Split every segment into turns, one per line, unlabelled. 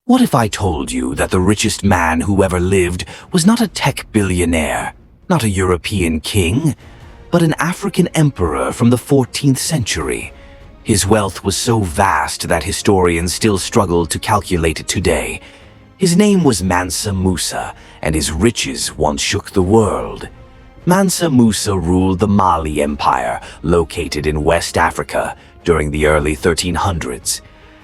What if I told you that the richest man who ever lived was not a tech billionaire, not a European king, but an African emperor from the 14th century? His wealth was so vast that historians still struggle to calculate it today. His name was Mansa Musa, and his riches once shook the world. Mansa Musa ruled the Mali Empire, located in West Africa, during the early 1300s.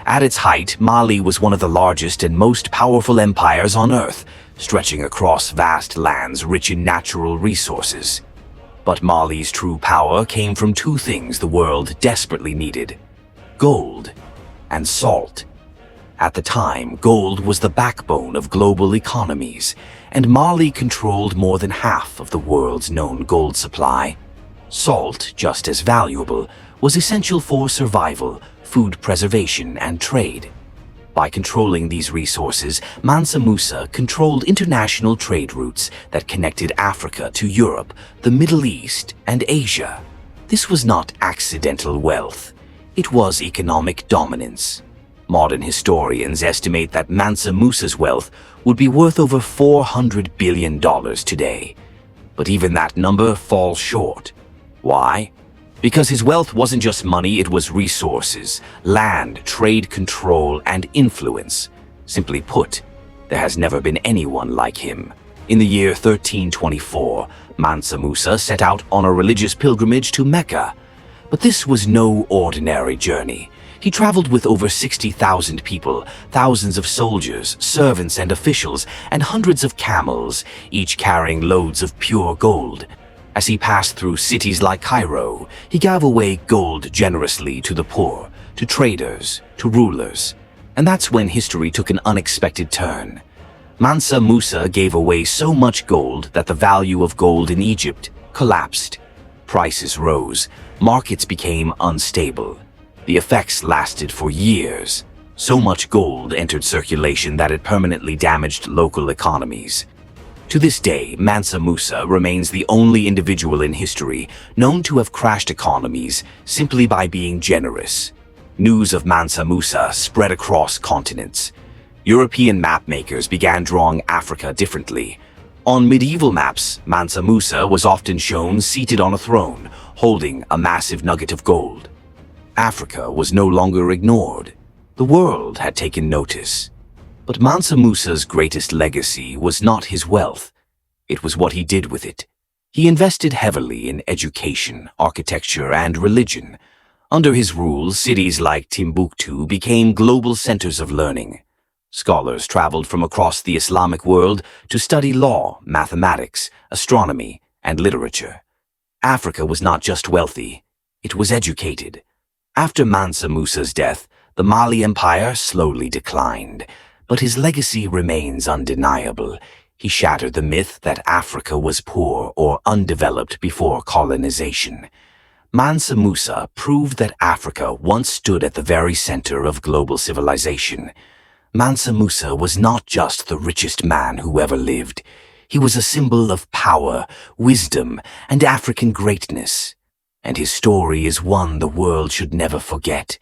At its height, Mali was one of the largest and most powerful empires on Earth, stretching across vast lands rich in natural resources. But Mali's true power came from two things the world desperately needed: gold and salt. At the time, gold was the backbone of global economies, and Mali controlled more than half of the world's known gold supply. Salt, just as valuable, was essential for survival, food preservation, and trade. By controlling these resources, Mansa Musa controlled international trade routes that connected Africa to Europe, the Middle East, and Asia. This was not accidental wealth. It was economic dominance. Modern historians estimate that Mansa Musa's wealth would be worth over $400 billion today. But even that number falls short. Why? Because his wealth wasn't just money, it was resources, land, trade control, and influence. Simply put, there has never been anyone like him. In the year 1324, Mansa Musa set out on a religious pilgrimage to Mecca. But this was no ordinary journey. He traveled with over 60,000 people, thousands of soldiers, servants and officials, and hundreds of camels, each carrying loads of pure gold. As he passed through cities like Cairo, he gave away gold generously to the poor, to traders, to rulers. And that's when history took an unexpected turn. Mansa Musa gave away so much gold that the value of gold in Egypt collapsed. Prices rose, markets became unstable. The effects lasted for years. So much gold entered circulation that it permanently damaged local economies. To this day, Mansa Musa remains the only individual in history known to have crashed economies simply by being generous. News of Mansa Musa spread across continents. European mapmakers began drawing Africa differently. On medieval maps, Mansa Musa was often shown seated on a throne, holding a massive nugget of gold. Africa was no longer ignored. The world had taken notice. But Mansa Musa's greatest legacy was not his wealth. It was what he did with it. He invested heavily in education, architecture, and religion. Under his rule, cities like Timbuktu became global centers of learning. Scholars traveled from across the Islamic world to study law, mathematics, astronomy, and literature. Africa was not just wealthy, it was educated. After Mansa Musa's death, the Mali Empire slowly declined. But his legacy remains undeniable. He shattered the myth that Africa was poor or undeveloped before colonization. Mansa Musa proved that Africa once stood at the very center of global civilization. Mansa Musa was not just the richest man who ever lived. He was a symbol of power, wisdom, and African greatness. And his story is one the world should never forget.